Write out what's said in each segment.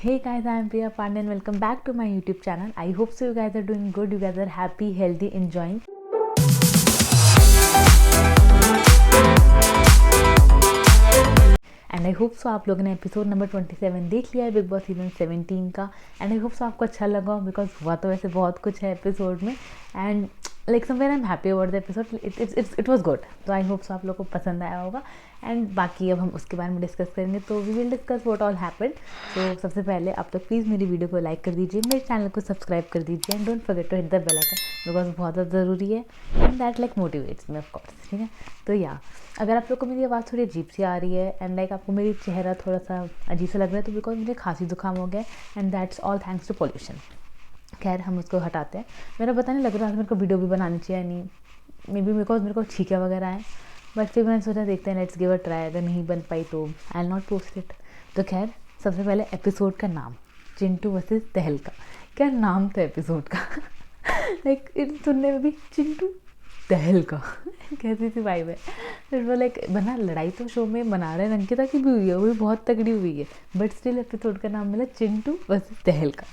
Hey guys, I am Priya Pandey and welcome back to my YouTube channel. I hope so you guys are doing good, you guys are happy, healthy, enjoying. And I hope सो आप लोगों ने episode number 27 देख लिया है big Boss season 17 का. And I hope सो आपको अच्छा लगा बिकॉज हुआ तो वैसे बहुत कुछ है एपिसोड में. And like somewhere I am happy about the episode. It was good. तो आई होप सो आप लोगों को पसंद आया होगा. एंड बाकी अब हम उसके बारे में डिस्कस करेंगे. तो we will discuss what all happened. तो सबसे पहले आप लोग प्लीज़ मेरी वीडियो को लाइक कर दीजिए, मेरे चैनल को सब्सक्राइब कर दीजिए and don't forget to hit the bell icon because बहुत ज़्यादा ज़रूरी है and that like motivates me of course. ठीक है. तो या अगर आप लोग को मेरी आवाज़ थोड़ी अजीब सी आ रही है एंड लाइक आपको मेरी चेहरा थोड़ा सा अजीब सा लग रहा है तो बिकॉज मुझे खांसी जुकाम हो गया and that's all thanks to pollution. खैर हम उसको हटाते हैं. मेरा पता नहीं लग रहा है मेरे को वीडियो भी बनानी चाहिए नहीं. मे बी बिकॉज मेरे को छींके वगैरह हैं. बट फिर मैंने सोचा देखते हैं, लेट्स गिव अ ट्राई. अगर नहीं बन पाई तो I will not post it. तो खैर सबसे पहले एपिसोड का नाम, चिंटू वर्सेस तहलका. क्या नाम था एपिसोड का. लाइक सुनने में भी चिंटू तहलका कैसी सी वाइब है. फिर वो लाइक बना लड़ाई तो शो में बना रहे हैं, अंकिता की भी हुई है, वो भी बहुत तगड़ी हुई है. बट स्टिल एपिसोड का नाम मिला चिंटू वर्सेस तहलका.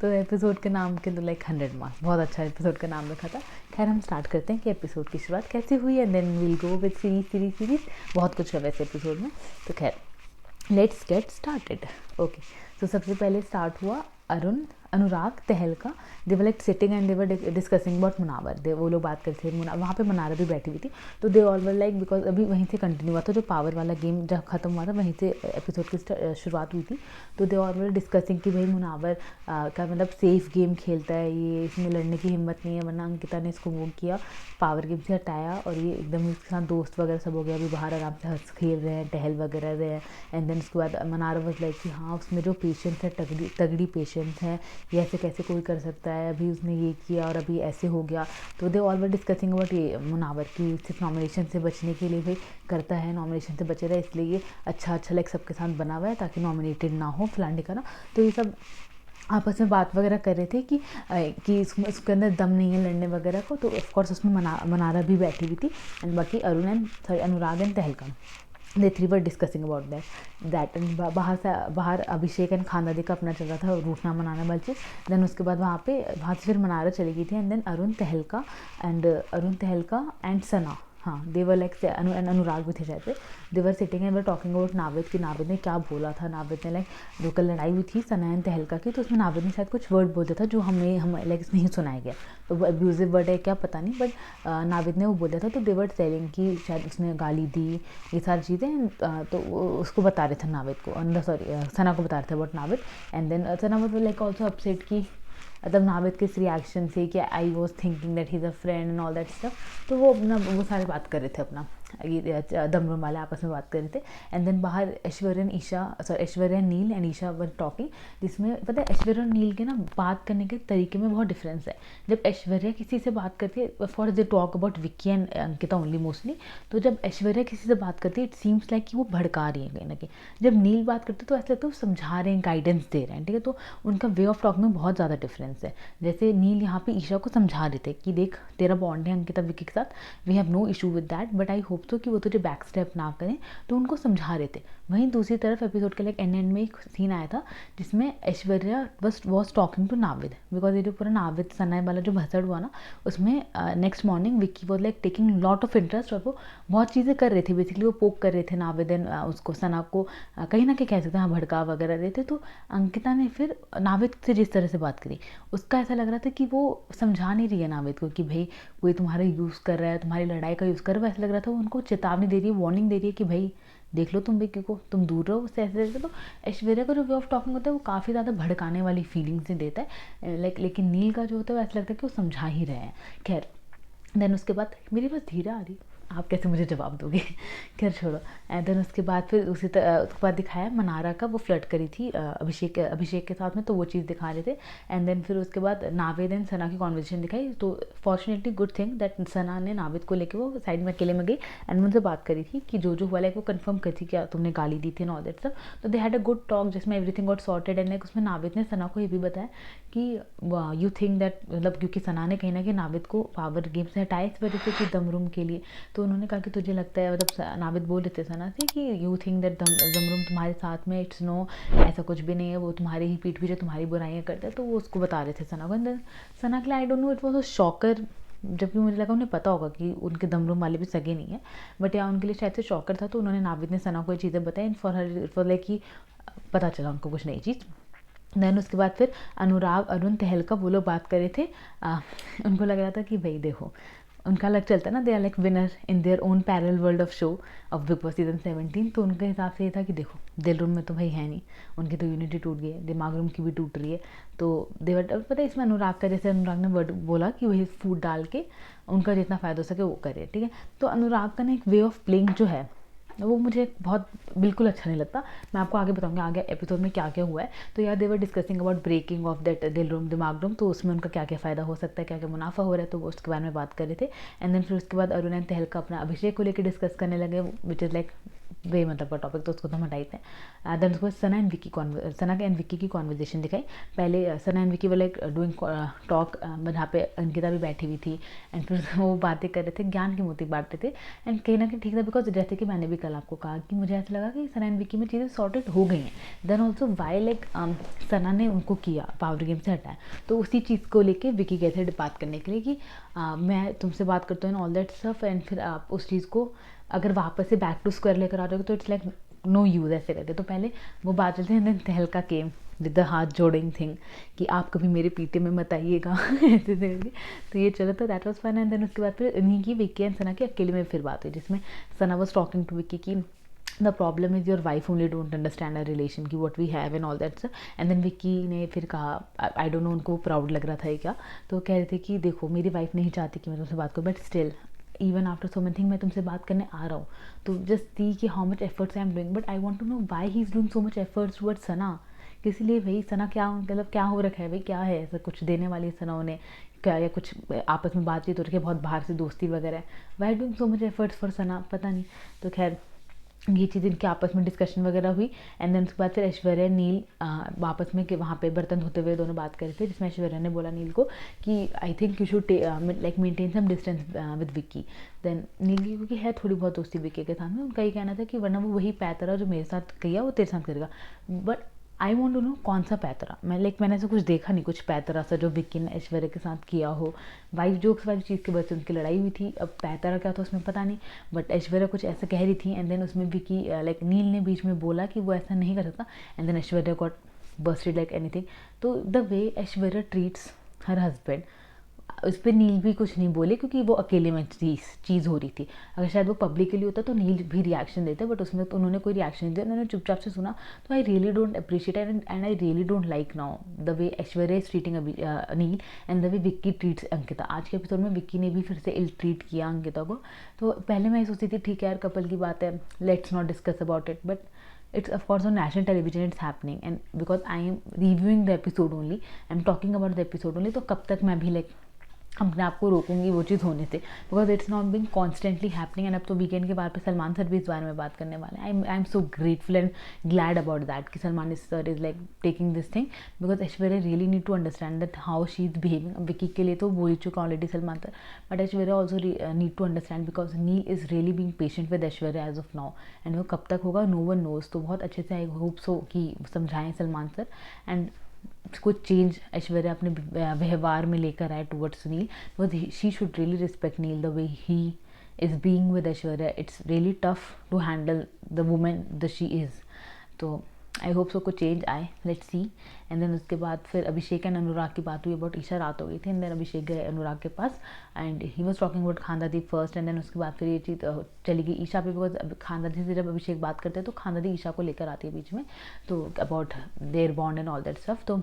तो एपिसोड के नाम के तो लाइक 100 मार्क्स. बहुत अच्छा एपिसोड का नाम रखा था. खैर हम स्टार्ट करते हैं कि एपिसोड की शुरुआत कैसे हुई and then will go with series. बहुत कुछ है वैसे एपिसोड में. तो खैर लेट्स गेट स्टार्टेड. ओके. तो सबसे पहले स्टार्ट हुआ Anurag Tehelka. They were like sitting and they were discussing about Munawar. वो लोग बात करते थे. वहाँ पे मनारा भी बैठी हुई थी. तो they all were like because अभी वहीं से कंटिन्यू हुआ था जो पावर वाला गेम जब खत्म हुआ था वहीं से एपिसोड की शुरुआत हुई थी. तो दे ऑल वर डिस्कसिंग कि भाई मुनावर का मतलब सेफ गेम खेलता है, ये इसमें लड़ने की हिम्मत नहीं है. वरना अंकिता ने इसको वो किया, पावर गेम से हटाया और ये एकदम इसके साथ दोस्त वगैरह सब हो गया. अभी बाहर आराम से हंस खेल रहे हैं, टहल वगैरह रहे हैं. एंड देन उसके बाद मनारा वाज लाइक कि हाँ उसमें जो पेशेंस है तगड़ी पेशेंस है, ये ऐसे कैसे कोई कर सकता है, अभी उसने ये किया और अभी ऐसे हो गया. तो they all were discussing about ये मुनावर की सिर्फ नॉमिनेशन से बचने के लिए भाई करता है, नॉमिनेशन से बचे रहे इसलिए ये अच्छा लाइक सबके साथ बना हुआ है ताकि नॉमिनेटेड ना हो फलाने का ना. तो ये सब आपस में बात वगैरह कर रहे थे कि उसके अंदर दम नहीं है लड़ने वगैरह को. तो ऑफकोर्स उसमें मनारा भी बैठी हुई थी एंड बाकी Anurag and Tehelka. They three were discussing about that. बाहर अभिषेक एंड खानदादी का अपना चल रहा था रूठना मनाना बल्कि. देन उसके बाद वहाँ से फिर मनारा चली गई थी एंड देन अरुण तहलका एंड सना. हाँ दे वर लाइक अनुराग भी थे शायद से. They were sitting and were talking about Navid कि नाविद ने क्या बोला था. नाविद ने लाइक जो कल लड़ाई हुई थी सना एंड तहलका की, तो उसमें नाविद ने शायद कुछ वर्ड बोला था जो हम लाइक नहीं सुनाया गया. तो वो अब्यूजिव वर्ड है क्या पता नहीं, बट नाविद ने वो बोला था. तो दे वर टेलिंग कि शायद उसने गाली दी, ये सारी चीज़ें. तो उसको बता रहे थे नाविद को, सॉरी सना को बता रहे थे about Navid. And then Sana was like also upset की मतलब नाविद के इस रिएक्शन से कि I was thinking that he is a friend and all that stuff. तो वो अपना वो सारे बात कर रहे थे अपना, ये दमरूम वाले आपस में बात कर रहे थे. एंड देन बाहर ऐश्वर्या नील एंड ईशा वर टॉकिंग. जिसमें पता है ऐश्वर्या और नील के ना बात करने के तरीके में बहुत डिफरेंस है. जब ऐश्वर्या किसी से बात करती है, for they talk about Vicky and Ankita only mostly. तो जब ऐश्वर्या किसी से बात करती है इट सीम्स लाइक कि वो भड़का रही है कहीं ना कहीं. जब नील बात करते तो ऐसा लगता है वो समझा रहे हैं, गाइडेंस दे रहे हैं. ठीक है. तो उनका वे ऑफ टॉक में बहुत ज़्यादा डिफरेंस है. जैसे नील यहाँ पे ईशा को समझा रहे थे कि देख तेरा बॉन्ड है अंकिता विक्की के साथ, we have no issue with that, but I hope तो कि वो तुझे बैक स्टेप ना करें. तो उनको समझा रहे थे. वहीं दूसरी तरफ एपिसोड के लाइक एंड में एक सीन आया था जिसमें Aishwarya was talking to Navid because ये जो पूरा नाविद सना वाला जो भसड़ हुआ ना उसमें next morning Vicky was like taking lot of interest और वो बहुत चीज़ें कर रहे थे. बेसिकली वो पोक कर रहे थे नाविद एंड उसको सना को कहीं ना कहीं कह सकते हैं हाँ भड़का वगैरह रहे थे. तो अंकिता ने फिर नाविद से जिस तरह से बात करी उसका ऐसा लग रहा था कि वो समझा नहीं रही है नाविद को कि भाई कोई तुम्हारा यूज़ कर रहा है, तुम्हारी लड़ाई का यूज़ कर रहा है. ऐसा लग रहा था वो उनको चेतावनी दे रही है, वार्निंग दे रही है कि भाई देख लो तुम भी क्यों तुम दूर रहो उससे ऐसे. तो ऐश्वर्या का जो वे ऑफ टॉकिंग होता है वो काफ़ी ज़्यादा भड़काने वाली फीलिंग्स से देता है लाइक. लेकिन नील का जो होता है वो ऐसा लगता है कि वो समझा ही रहे हैं. खैर देन उसके बाद मेरे पास धीरे आ रही, आप कैसे मुझे जवाब दोगे. खैर छोड़ो. एंड देन उसके बाद फिर उसके बाद दिखाया मनारा का वो फ्लर्ट करी थी अभिषेक के साथ में, तो वो चीज़ दिखा रहे थे. एंड देन फिर उसके बाद नाविद एंड सना की कॉन्वर्सेशन दिखाई. तो फॉर्चुनेटली गुड थिंग दैट सना ने नाविद को लेके वो साइड में अकेले में गई एंड मुझसे बात करी थी कि जो हुआ लाइक वो कंफर्म करी थी क्या तुमने गाली दी थी एंड ऑल दैट स्टफ. तो they had a good talk जिसमें everything got sorted. And like उसमें नाविद ने सना को ये भी बताया कि यू थिंक दैट मतलब क्योंकि सना ने कहीं ना कहीं नाविद को पावर गेम से हटाया इस वजह से कि दम रूम के लिए. तो उन्होंने कहा कि तुझे लगता है, मतलब नाविद बोल रहे थे सना से कि यू थिंक दैट जमरूम तुम्हारे साथ में, इट्स नो, ऐसा कुछ भी नहीं है, वो तुम्हारी ही पीठ पीछे तुम्हारी बुराइयाँ करता है। तो वो उसको बता रहे थे सना को। एंड सना के लिए आई don't no, it was a shocker, जबकि मुझे लगा उन्हें पता होगा कि उनके दमरूम वाले भी सगे नहीं है, बट या उनके लिए शायद से शॉकर था। तो उन्होंने नाविद ने सना को ये चीज़ें बताई, and for her for like कि पता चला उनको कुछ नई चीज़। देन उसके बाद फिर अनुराग, अरुण, तहलका वो लोग बात कर रहे थे। उनको लग रहा था कि भाई देखो, उनका लग चलता है ना, they are like winner in their own parallel world of show of Bigg Boss season 17। तो उनके हिसाब से ये था कि देखो दिल रूम में तो भाई है नहीं, उनकी तो यूनिटी टूट गई है, दिमाग रूम की भी टूट रही है। तो देवर पता है इसमें अनुराग का, जैसे अनुराग ने वर्ड बोला कि वही फूड डाल के उनका जितना फ़ायदा हो सके वो करे, ठीक है। तो अनुराग का ना एक वे ऑफ प्लेइंग जो है वो मुझे बहुत बिल्कुल अच्छा नहीं लगता। मैं आपको आगे बताऊंगा आगे एपिसोड में क्या क्या हुआ है। तो यार they were discussing about breaking off that दिल रूम दिमाग रूम, तो उसमें उनका क्या क्या फ़ायदा हो सकता है, क्या क्या मुनाफा हो रहा है, तो वो उसके बारे में बात कर रहे थे। एंड देन फिर उसके बाद अरुण एंड तहलका अपना अभिषेक को लेकर डिस्कस करने लगे, विच इज़ लाइक वे मतलब का टॉपिक, तो उसको तो हम हटाते हैं। देन उसके बाद सना एंड विक्की की कॉन्वर्जेशन दिखाई। पहले सना एंड विक्की वाले डूइंग टॉक, जहाँ पे अंकिता भी बैठी हुई थी, एंड फिर वो बातें कर रहे थे, ज्ञान की मोती बांट रहे थे। एंड कहीं ना कहीं ठीक था, बिकॉज जैसे कि मैंने भी कल आपको कहा कि मुझे ऐसा लगा कि सना एंड विक्की में चीज़ें सॉर्टेड हो गई हैं। देन ऑल्सो वाई लाइक सना ने उनको किया पावर गेम से हटाया, तो उसी चीज़ को लेके विक्की गए थे बात करने के लिए कि मैं तुमसे बात करता हूँ ऑल दैट स्टफ, एंड फिर आप उस चीज़ को अगर वापस से बैक टू स्क्वायर लेकर आ जाओगे तो इट्स लाइक नो यूज़ ऐसे करके। तो पहले वो बात चलते हैं, देन तहलका केम विद द हाथ जोड़िंग थिंग कि आप कभी मेरे पीते में मत आइएगा ऐसे करके। तो ये चलो, तो that was fun. And then उसके बाद फिर इन्हीं की विक्की एंड सना की अकेले में फिर बात हुई, जिसमें Sana was talking to Vicky की the problem is your wife only don't understand a relation की what we have and all that sir. And then Vicky ने फिर कहा, आई डोंट नो उनको प्राउड लग रहा था क्या, तो कह रहे थे कि देखो मेरी वाइफ नहीं चाहती कि मैं तुमसे बात करूँ, but still even after so much thing मैं तुमसे बात करने आ रहा हूँ, तो जस्ट सी कि how much efforts I am doing, but I want to know why he is doing so much efforts towards Sana. किस लिए भाई, सना क्या मतलब क्या हो रखा है भाई, क्या है ऐसा कुछ देने वाली सना उन्हें क्या, या कुछ आपस में बातचीत हो रही है बहुत बाहर से दोस्ती वगैरह, why doing so much efforts for Sana, पता नहीं। तो खैर ये चीज़ इनके आपस में डिस्कशन वगैरह हुई। एंड देन उसके बाद फिर ऐश्वर्या नील आपस में कि वहाँ पे बर्तन धोते हुए दोनों बात कर रहे थे, जिसमें ऐश्वर्या ने बोला नील को कि I think you should like maintain some distance with Vicky. Then Neel की क्योंकि है थोड़ी बहुत दोस्ती विक्की के साथ में, उनका ये कहना था कि वरना वो वही पैतरा जो मेरे साथ किया वो तेरे साथ करेगा। But I want to know कौन सा पैतरा, मैंने ऐसा कुछ देखा नहीं, कुछ पैतरा सा जो विक्की ने ऐश्वर्या के साथ किया हो। वाइफ जोक्स वाली चीज़ की वजह से उनकी लड़ाई हुई थी, अब पैतरा क्या था उसमें पता नहीं, बट ऐश्वर्या कुछ ऐसा कह रही थी। एंड देन उसमें विक्की लाइक नील ने बीच में बोला कि वो ऐसा नहीं कर सकता, and then Aishwarya got busted like anything. तो the way Aishwarya treats her husband, उस पर नील भी कुछ नहीं बोले क्योंकि वो अकेले में चीज़ हो रही थी। अगर शायद वो पब्लिक के लिए होता तो नील भी रिएक्शन देते, बट उसमें तो उन्होंने कोई रिएक्शन नहीं दिया, उन्होंने चुपचाप से सुना। तो I really don't appreciate and I really don't like now the way Aishwarya is treating Neil and the way Vicky treats Ankita. आज के एपिसोड में विक्की ने भी फिर से इल ट्रीट किया अंकिता को। तो पहले मैं सोचती थी ठीक है यार कपल की बात है, let's not discuss about it, but it's of course on national television it's happening, and because I am reviewing the episode only, I'm talking about the episode only, तो कब तक मैं भी लाइक अपने आप को रोकूंगी वो चीज़ होने से, because it's not being constantly happening. And अब तो वीकेंड के बाद पे सलमान सर भी इस बारे में बात करने वाले हैं। I am so grateful and glad about that कि Salman sir is like taking this thing, because Aishwarya really need to understand that how she is behaving. Vicky के लिए तो बोल चुका already Salman sir, but Aishwarya also need to understand because Neel is really being patient with Aishwarya as of now, and वो कब तक होगा no one knows. तो बहुत अच्छे से आई होप सो कि समझाएं सलमान सर, एंड कुछ चेंज ऐश्वर्या अपने व्यवहार में लेकर आए towards Neil, because she should really respect Neil the way he is being with Aishwarya. It's really tough to handle the women the she is. तो आई होप सो कुछ चेंज आए, लेट्स सी। एंड देन उसके बाद फिर अभिषेक एंड अनुराग की बात हुई अबाउट ईशा, रात हो गई थी। एंड देन अभिषेक गए अनुराग के पास and he was talking about Khanzaadi first, and then उसके बाद फिर ये चीज़ चली गई ईशा पे, बिकॉज खानदादी से जब अभिषेक बात करते हैं तो खानदादी ईशा को लेकर आती है बीच में, तो about their bond and all that stuff. तो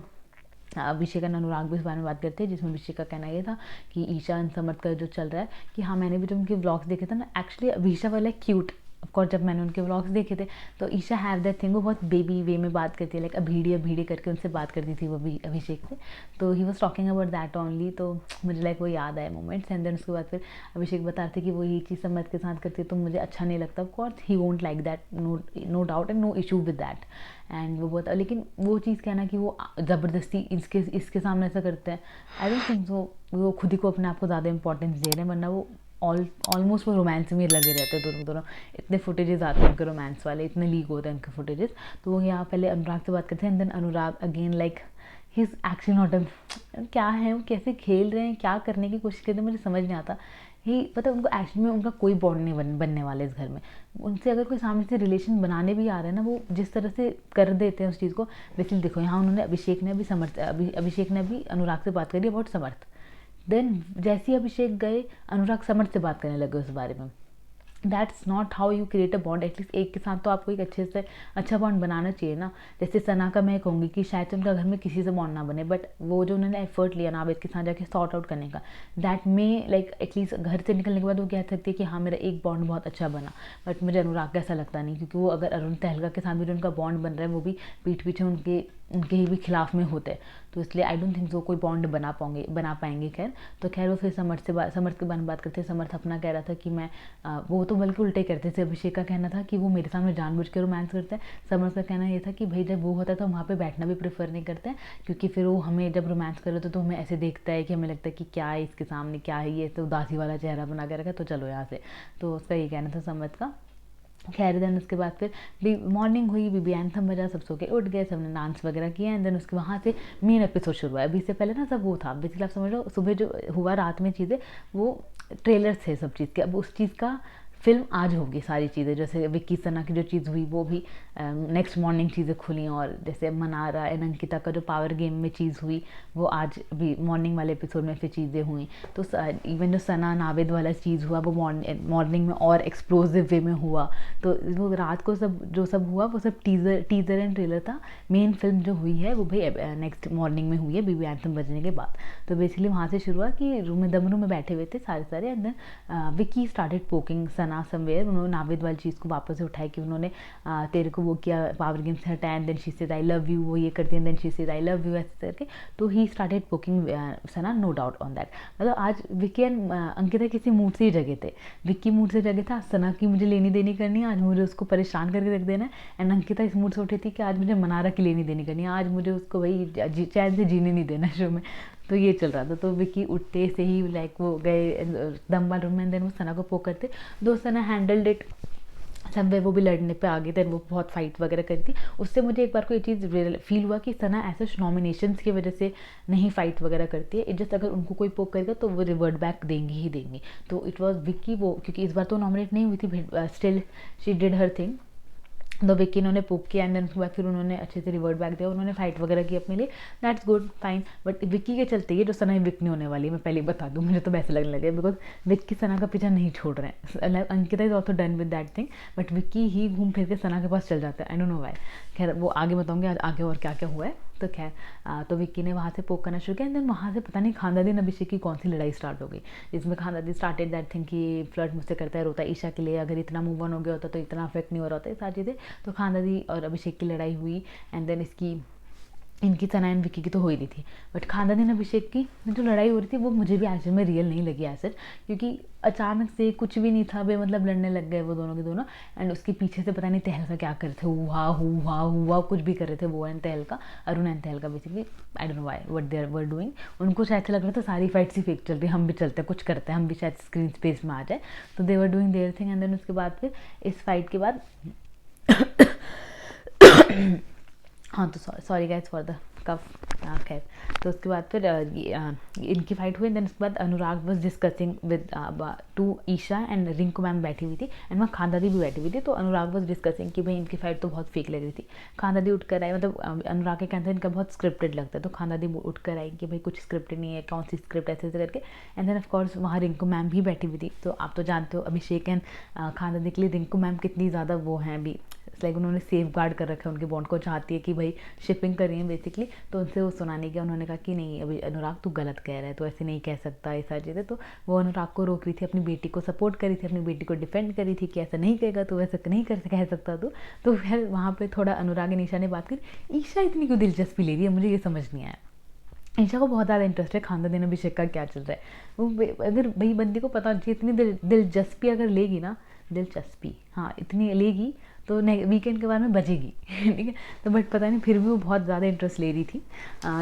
अभिषेक और अनुराग भी इस बारे में बात करते हैं, जिसमें अभिषेक का कहना ये था कि ईशा एंड समर्थ का जो चल रहा है कि हाँ मैंने भी जब उनके व्लॉग्स देखे थे ना, एक्चुअली ईशा वाला क्यूट, ऑफकोर्स जब मैंने उनके व्लॉग्स देखे थे तो ईशा हैव दैट थिंग, वो बहुत बेबी वे में बात करती है, लाइक अभीड़ी करके उनसे बात करती थी वो भी अभिषेक से। तो ही was talking about that only, तो मुझे लाइक वो याद आए मोमेंट्स। एंड देन उसके बाद फिर अभिषेक बताते कि वो ये चीज़ समर्थ के साथ करती है तो मुझे अच्छा नहीं लगता, of course he won't like that, no doubt and no issue with that. And वो बहुत, लेकिन वो चीज़ कहना कि वो ज़बरदस्ती इसके सामने ऐसा करते हैं, आई डोंट थिंक सो। वो खुद ही को अपने आप को ज़्यादा इंपॉर्टेंस दे रहे हैं, वरना वो ऑलमोस्ट वो रोमांस में लगे रहते हैं दोनों। इतने फुटेजेस आते हैं उनके रोमांस वाले, इतने लीक होते हैं उनके फुटेजेस। तो वो यहाँ पहले अनुराग से बात करते हैं and then Anurag again like he is actually not क्या है, वो कैसे खेल रहे हैं, क्या करने की कोशिश करते हैं, मुझे समझ नहीं आता। ही मतलब उनको एक्चुअली में उनका कोई बॉन्ड नहीं बनने वाला इस घर में। उनसे अगर कोई सामने से रिलेशन बनाने भी आ रहा है ना, वो जिस तरह से कर देते हैं उस चीज़ को। बेसिकली देखो यहाँ उन्होंने अभिषेक ने अभी अनुराग से बात करी अबाउट समर्थ। देन जैसे ही अभिषेक गए, अनुराग समर्थ से बात करने लगे उस बारे में। That's not how you create a bond. At least एक के साथ तो आपको एक अच्छे से अच्छा बॉन्ड बनाना चाहिए ना। जैसे सना का मैं कहूँगी कि शायद उनका घर में किसी से बॉन्ड ना बने, बट वो जो उन्होंने एफर्ट लिया ना नावेद के साथ जाके सॉर्ट आउट करने का, दैट में लाइक एटलीस्ट घर से निकलने के बाद वो कह सकती है कि हाँ मेरा एक बॉन्ड बहुत अच्छा बना। बट मुझे अनुराग का ऐसा लगता नहीं, क्योंकि वो अगर अरुण तहलका के साथ भी जो उनका बॉन्ड बन रहा है वो भी पीठ पीछे उनके ही भी खिलाफ में होते हैं। तो इसलिए आई डोंट थिंक वो कोई बॉन्ड बना पाएंगे। खैर तो खैर वो फिर समर्थ के बारे में बात करते हैं। समर्थ अपना कह रहा था कि मैं वो तो बल्कि उल्टे करते थे। अभिषेक का कहना था कि वो मेरे सामने जानबूझ के रोमांस करते हैं। समर्थ का कहना ये था कि भाई जब वो होता है तो हम वहाँ पे बैठना भी प्रेफर नहीं करते हैं, क्योंकि फिर वो हमें जब रोमांस कर रहे होते तो हमें ऐसे देखता है कि हमें लगता है कि क्या है इसके सामने, क्या है ये तो उदासी वाला चेहरा बना के रखा, तो चलो यहाँ से। तो उसका ये कहना था समर्थ का। खैर देन उसके बाद फिर मॉर्निंग हुई, बीबी एंथम बजा, सब सो के उठ गए, सबने डांस वगैरह किया एंड देन उसके वहाँ से मेन एपिसोड शुरू हुआ। अभी से पहले ना सब वो था, बेसिकली आप समझ लो सुबह जो हुआ रात में चीज़ें वो ट्रेलर थे सब चीज़ के। अब उस चीज़ का फिल्म आज होगी सारी चीज़ें। जैसे विक्की सना की जो चीज़ हुई वो भी नेक्स्ट मॉर्निंग चीज़ें खुली, और जैसे मनारा एंड अंकिता का जो पावर गेम में चीज़ हुई वो आज भी मॉर्निंग वाले एपिसोड में फिर चीज़ें हुई। तो इवन जो सना नावेद वाला चीज़ हुआ वो मॉर्निंग में और एक्सप्लोजिव वे में हुआ। तो वो रात को जो सब हुआ वो सब टीज़र एंड ट्रेलर था। मेन फिल्म जो हुई है वो भाई नेक्स्ट मॉर्निंग में हुई है बीबी एंथम बजने के बाद। तो बेसिकली वहाँ से शुरू हुआ कि दम रूम में बैठे हुए थे सारे and then Vicky started poking Sana somewhere. उन्होंने नावेद वाली चीज़ को वापस से उठाया कि उन्होंने तेरे को वो किया, पावर गेम से हटाया and then she said I love you, वो ये करती है then she said I love you ऐसे करके। तो he started poking Sana, no doubt on that. मतलब आज विक्की एंड अंकिता किसी मूड से ही जगे थे। विक्की मूड से जगे था सना की मुझे लेनी देनी करनी है, आज मुझे उसको परेशान करके रख देना है। एंड अंकिता इस मूड से उठी थी कि आज मुझे मनारा की लेनी देनी करनी है, आज मुझे उसको वही चैन से जीने नहीं देना शो में। तो ये चल रहा था। तो विक्की उठते से ही लाइक वो गए दम वाले रूम में, देन वो सना को पोक करते। दो सना हैंडल्ड इट सब वे, वो भी लड़ने पे आ गए। देन वो बहुत फाइट वगैरह करी थी। उससे मुझे एक बार को ये चीज़ फील हुआ कि सना ऐसे नॉमिनेशंस की वजह से नहीं फाइट वगैरह करती है। इट जस्ट अगर उनको कोई पोक करेगा तो वो रिवर्ट बैक देंगी ही देंगी। तो इट वॉज विक्की वो, क्योंकि इस बार तो नॉमिनेट नहीं हुई थी, still she did her thing. तो विक्की इन्होंने पोक किया एंड देन उसके बाद फिर उन्होंने अच्छे से रिवर्ट बैक दिया, उन्होंने फाइट वगैरह की अपने लिए, that's good fine. But Vicky के चलते ये जो सना विक नहीं होने वाली है, मैं पहले बता दूँ, मुझे तो वैसे लगने लगे बिकॉज विक्की सना का पीछा नहीं छोड़ रहे हैं। Ankita is also done with that thing, but Vicky ही घूम फिर के सना के पास चल जाता है, आई डोंट नो व्हाई। खैर वो आगे बताऊँगी आगे और क्या क्या हुआ है। तो खैर तो विक्की ने वहाँ से पोक करना शुरू किया एंड देन वहाँ से पता नहीं खानदादी अभिषेक की कौन सी लड़ाई स्टार्ट हो गई, जिसमें खानदादी स्टार्टेड दैट थिंग कि फ्लर्ट मुझसे करता है, रोता है ईशा के लिए, अगर इतना मूव ऑन हो गया होता तो इतना अफेक्ट नहीं हो रहा होता, ये सारी चीज़ें। तो खानदादी और अभिषेक की लड़ाई हुई एंड देन इनकी सना एंड विक्की की तो हो ही रही थी, बट खानदादी अभिषेक की जो लड़ाई हो रही थी वो मुझे भी एक्चुअली में रियल नहीं लगी ऐसे, क्योंकि अचानक से कुछ भी नहीं था बे, मतलब लड़ने लग गए वो दोनों के दोनों। एंड उसके पीछे से पता नहीं तहलका क्या कर रहे थे, हुआ कुछ भी कर रहे थे वो एंड तहलका, अरुण एंड तहलका basically, I don't know why what they were doing. उनको शायद ऐसा लग रहा था सारी फाइट्स ही फेक चल रही, हम भी चलते हैं कुछ करते हैं, हम भी शायद स्क्रीन स्पेस में आ जाए। तो they were doing their thing and then उसके बाद फिर इस फाइट के बाद हाँ तो sorry guys for the cough. खैर तो उसके बाद फिर इनकी फाइट हुई। देन उसके बाद Anurag was discussing with to Isha and Rinku ma'am बैठी हुई थी एंड वहाँ खानदादी भी बैठी हुई थी। तो अनुराग वॉज डिस्कसिंग कि भाई इनकी फाइट तो बहुत फेक लग रही थी। खानदादी उठ कर आई, मतलब अनुराग के कहते हैं इनका बहुत स्क्रिप्टेड लगता है, तो खानदादी उठ कर आई कि भाई कुछ स्क्रिप्टेड नहीं है, कौन सी स्क्रिप्ट ऐसे ऐसे करके। एंड देन ऑफकोर्स वहाँ रिंकू मैम भी बैठी हुई थी। तो आप तो जानते हो अभिषेक एंड खानदादी के लिए रिंकू मैम कितनी ज़्यादा वो हैं अभी, लाइक उन्होंने सेफ गार्ड कर रखा है उनके बॉन्ड को, चाहती है कि भाई शिपिंग कर रही है बेसिकली। तो उनसे वो सुनाने गया, उन्होंने कहा कि नहीं अभी अनुराग तू गलत कह रहा है, तो ऐसे नहीं कह सकता, ये सारी चीज़ें। तो वो अनुराग को रोक रही थी, अपनी बेटी को सपोर्ट करी थी, अपनी बेटी को डिफेंड करी थी कि ऐसा नहीं कहेगा तो ऐसा नहीं कह सकता तू। तो फिर वहाँ पर थोड़ा अनुराग एंड ईशा ने बात करी। ईशा इतनी क्यों दिलचस्पी ले रही है, मुझे ये समझ नहीं आया। ईशा को बहुत ज़्यादा इंटरेस्ट है खानदादी अभिषेक का क्या चल रहा है, वो अगर भाई बंदी को पता चाहिए, इतनी दिलचस्पी अगर लेगी ना, दिलचस्पी हाँ इतनी लेगी तो वीकेंड के बाद में बजेगी ठीक है। तो बट पता नहीं फिर भी वो बहुत ज़्यादा इंटरेस्ट ले रही थी।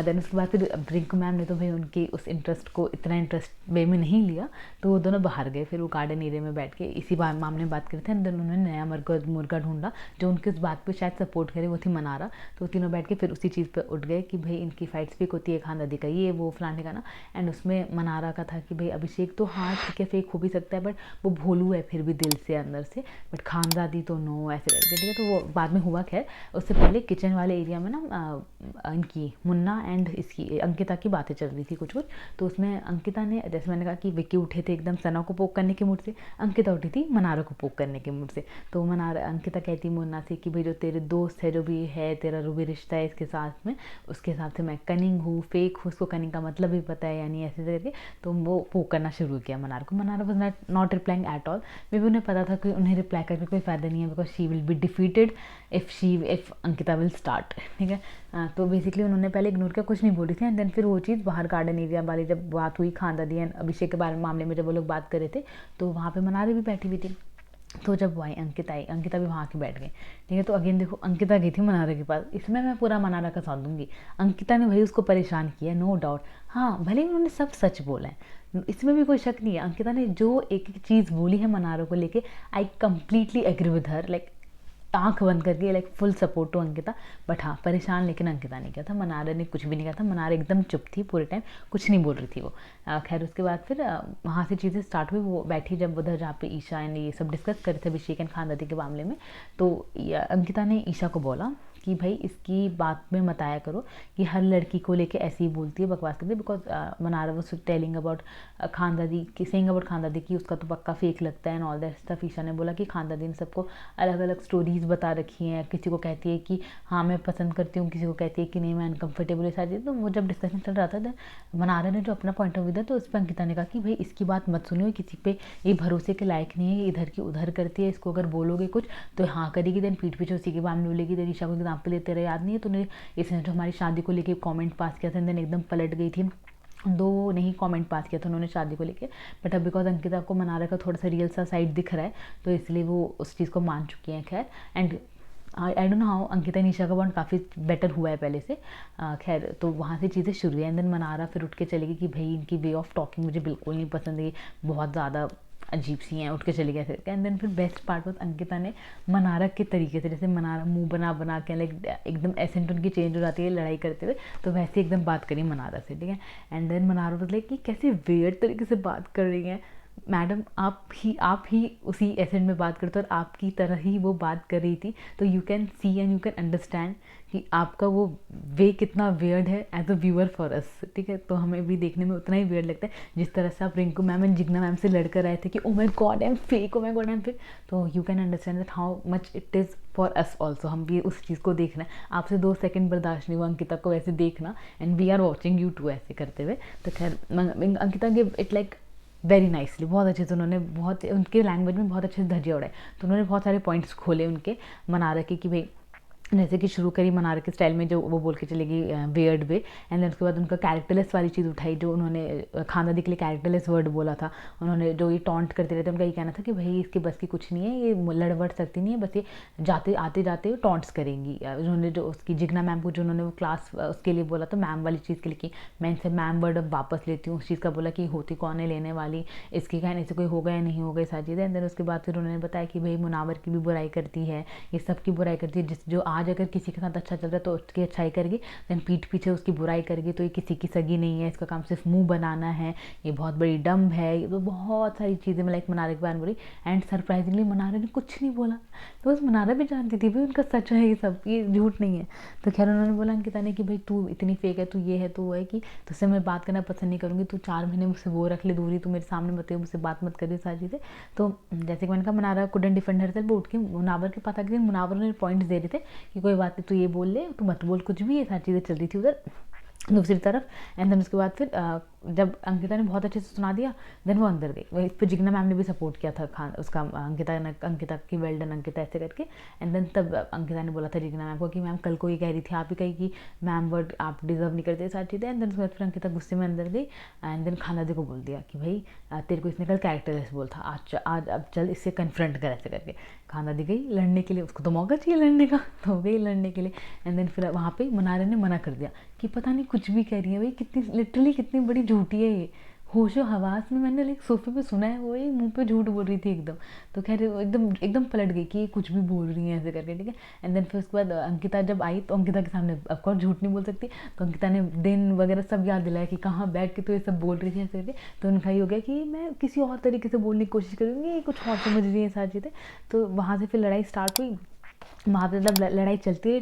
देन उसके बाद फिर रिंकू मैम ने तो भाई उनके उस इंटरेस्ट को इतना इंटरेस्ट वे में नहीं लिया, तो वो दोनों बाहर गए। फिर वो गार्डन एरिया में बैठ के इसी बार मामले में बात करते हैं। देन उन्होंने नया मुर्गा ढूंढा जो उनकी उस बात पे शायद सपोर्ट करे, वो थी मनारा। तो तीनों बैठ के फिर उसी चीज़ पे उठ गए कि भाई इनकी फाइट स्पीक होती है खान दादी का ये वो फलाने का ना। एंड उसमें मनारा का था कि भाई अभिषेक तो हाँ ठीक है फेक हो भी सकता है बट वो भोलू है फिर भी दिल से अंदर से, बट खानदादी तो नो ऐसे करके ठीक है। तो वो बाद में हुआ खैर। उससे पहले किचन वाले एरिया में ना इनकी मुन्ना एंड इसकी अंकिता की बातें चल रही थी कुछ कुछ। तो उसमें अंकिता ने, जैसे मैंने कहा कि विक्की उठे थे एकदम सना को पोक करने के मूड से, अंकिता उठी थी मनारा को पोक करने के मूड से। तो मनारा अंकिता कहती मुन्ना से कि भाई जो तेरे दोस्त है जो भी है तेरा रूबी रिश्ता है इसके साथ में, उसके हिसाब से मैं कनिंग हूँ फेक हूँ, उसको कनिंग का मतलब भी पता है यानी ऐसे करके। तो वो पोक करना शुरू किया मनारा को। Mannara was not replying at all. मे भी उन्हें पता था कि उन्हें रिप्लाई करके कोई फ़ायदा नहीं है because she will be defeated if Ankita will start ठीक है। तो बेसिकली उन्होंने पहले इग्नोर किया, कुछ नहीं बोली थी। एंड देन फिर वो चीज़ बाहर गार्डन एरिया वाली जब बात हुई खान दादी एंड अभिषेक के बारे में मामले में जब वो लोग बात कर रहे थे तो वहाँ पे मनारा भी बैठी हुई थी। तो जब वो आई अंकिता भी वहाँ के बैठ गई ठीक है। तो अगेन देखो अंकिता गई थी मनारा के पास, इसमें मैं पूरा मनारा का साथ दूंगी। अंकिता ने भाई उसको परेशान किया नो डाउट, हाँ भले ही उन्होंने सब सच बोला है इसमें भी कोई शक नहीं है। अंकिता ने जो एक एक चीज़ बोली है मनारा को लेके आई completely agree with her, like आंख बंद करके like full support to Ankita. But हाँ परेशान लेकिन अंकिता नहीं किया था, मनारा ने कुछ भी नहीं कहा था। मनारा एकदम चुप थी पूरे टाइम, कुछ नहीं बोल रही थी वो। खैर उसके बाद फिर वहाँ से चीज़ें स्टार्ट हुई। वो बैठी जब उधर जहाँ पे ईशा एंड ये सब डिस्कस कर रहे थे अभिषेक एंड खान दादी के मामले में, तो अंकिता ने ईशा को बोला कि भाई इसकी बात में मत आया करो कि हर लड़की को लेके ऐसे ही बोलती है बकवास करती है। Because Mannara was telling about Khan दादी की सेइंग अबाउट खान दादी की उसका तो पक्का फेक लगता है and all that stuff. Isha ने बोला कि खान दादी ने सबको अलग अलग स्टोरीज़ बता रखी हैं, किसी को कहती है कि हाँ मैं पसंद करती हूँ, किसी को कहती है कि नहीं मैं अनकम्फर्टेबल है सारी। तो वो जब डिस्कशन चल रहा था तो मनारा ने जो अपना पॉइंट ऑफ व्यू था तो उस पर अंकिता ने कहा कि भाई इसकी बात मत सुनियो, किसी पे ये भरोसे के लायक नहीं है, इधर की उधर करती है, इसको अगर बोलोगे कुछ तो हाँ करेगी देन पीठ पीछे उसी के बारे में बोलेगी। देन ईशा को एग्जाम्पल देते रहे याद नहीं है तूने, इसने जो हमारी शादी को लेके कमेंट पास किया था देन एकदम पलट गई थी, दो नहीं कमेंट पास किया था उन्होंने शादी को लेके। बट अब बिकॉज अंकिता को मनारा का थोड़ा सा रियल सा साइड दिख रहा है तो इसलिए वो उस चीज़ को मान चुकी हैं। खैर and I don't know how Ankita Nisha का बॉन्ड काफ़ी बेटर हुआ है पहले से। खैर तो वहाँ से चीज़ें शुरू हुई एंड देन मनारा फिर उठ के चलेगी कि भाई इनकी वे ऑफ टॉकिंग मुझे बिल्कुल नहीं पसंद है, बहुत ज़्यादा अजीब सी हैं, उठ के चली गए फिर। एंड देन फिर बेस्ट पार्ट वॉज अंकिता ने मनारा के तरीके से, जैसे मनारा मुंह बना के लाइक एकदम एसेंट उनकी चेंज हो जाती है लड़ाई करते हुए, तो वैसे एकदम बात करी मनारा से ठीक है। And then Mannara was like कि कैसे वियर्ड तरीके से बात कर रही हैं मैडम, आप ही उसी एसेंट में बात करते हो और आपकी तरह ही वो बात कर रही थी। तो you can see and you can understand कि आपका वो वे कितना वियर्ड है as a viewer for us ठीक है। तो हमें भी देखने में उतना ही वियर्ड लगता है जिस तरह से आप Rinku ma'am and Jigna ma'am से लड़कर आए थे कि oh my god I am fake, oh my god I am fake. तो you can understand that how much it is for us also, हम भी उस चीज़ को देखना है। आपसे 2 सेकंड बर्दाश्त नहीं हुआ अंकिता को वैसे देखना and we are watching you too ऐसे करते हुए। तो खैर Ankita give it like very nicely, बहुत अच्छे से उन्होंने बहुत उनके लैंग्वेज में बहुत अच्छे से धज्जियाँ उड़ाए। तो उन्होंने बहुत सारे पॉइंट्स खोले उनके मनारा के कि भाई जैसे कि शुरू करी मनारा के स्टाइल में जो वो बोल के चलेगी वियर्ड वे। एंड देन उसके बाद उनका कैरेक्टरलेस वाली चीज़ उठाई जो उन्होंने खान दादी के लिए कैरेक्टरलेस वर्ड बोला था। उन्होंने जो ये टॉन्ट करते रहते उनका ये कहना था कि भाई इसके बस की कुछ नहीं है, ये लड़बड़ सकती नहीं है, बस ये आते जाते टॉन्ट्स करेंगी। उन्होंने जो उसकी जिग्ना मैम को जो उन्होंने वो क्लास उसके लिए बोला तो मैम वाली चीज़ के लिए कि मैं इनसे मैम वर्ड अब वापस लेती हूँ, उस चीज़ का बोला कि होती कौन है लेने वाली, इसके कहने से कोई होगा या नहीं होगा सारी चीज़ें। एंड देन उसके बाद फिर उन्होंने बताया कि भाई मुनावर की भी बुराई करती है, ये सब की बुराई करती है, जो आज अगर किसी के साथ अच्छा चल रहा है तो उसकी अच्छाई करेगी, देन पीठ पीछे उसकी बुराई करेगी तो ये किसी की सगी नहीं है, इसका काम सिर्फ मुंह बनाना है, ये बहुत बड़ी डम्ब है। ये तो बहुत सारी चीज़ें मैं लाइक मनारा के बारे में बोली। एंड सरप्राइजिंगली मनारा ने कुछ नहीं बोला, तो बस मनारा भी जानती थी भाई उनका सच है ये सब, ये झूठ नहीं है। तो खैर उन्होंने बोला अंकिता ने कि भाई तू इतनी फेक है, तू ये है, तू वो है कि तुझसे मैं बात करना पसंद नहीं करूँगी, तू 4 महीने मुझसे वो रख ले दूरी, तू मेरे सामने बताइए मुझसे बात मत करिए सारी चीज़ें। तो जैसे कि मैंने कहा मनारा कुडन डिफेंड हरसेल्फ, वो उठ के मुनावर के पास आके मुनावर ने पॉइंट्स दे रहे थे कि कोई बात नहीं तू ये बोल ले, तू मत बोल कुछ भी, ये सारी चीज़ें चल रही थी उधर दूसरी तरफ। एंड देन उसके बाद फिर जब अंकिता ने बहुत अच्छे से सुना दिया देन वो अंदर गई। इस पर जिग्ना मैम ने भी सपोर्ट किया था उसका, अंकिता की वेल डन अंकिता ऐसे करके। एंड देन तब अंकिता ने बोला था जिग्ना मैम को कि मैम कल को ये कह रही थी, आप ही कही कि मैम वर्ड आप डिजर्व नहीं करते सारी चीज़ें। एंड देन उसके बाद फिर अंकिता गुस्से में अंदर गई एंड देन खाना दी को बोल दिया कि भाई तेरे को इसने कल कैरेक्टरलेस बोल था, आज अब चल इससे कन्फ्रंट कर ऐसे करके। खाना दी गई लड़ने के लिए, उसको तो मौका चाहिए लड़ने का, तो हो गई लड़ने के लिए। एंड देन फिर वहाँ पे मनारे ने मना कर दिया कि पता नहीं कुछ भी कह रही है भाई, कितनी लिटरली कितनी बड़ी झूठी है ये। होशो हवास में मैंने लाइक सोफे पे सुना है, वो ही मुंह पे झूठ बोल रही थी एकदम। तो खैर एकदम एकदम पलट गई कि ये कुछ भी बोल रही है ऐसे करके, ठीक है। एंड देन फिर उसके बाद अंकिता जब आई तो अंकिता के सामने ऑफकोर्स झूठ नहीं बोल सकती, तो अंकिता ने दिन वगैरह सब याद दिलाया कि कहाँ बैठ के तो ये सब बोल रही थी ऐसे करके। तो उनका ये हो गया कि मैं किसी और तरीके से बोलने की कोशिश करूँगी, ये कुछ और समझ रही है सारी चीज़ें। तो वहाँ से फिर लड़ाई स्टार्ट हुई, वहाँ पे मतलब लड़ाई चलती रही।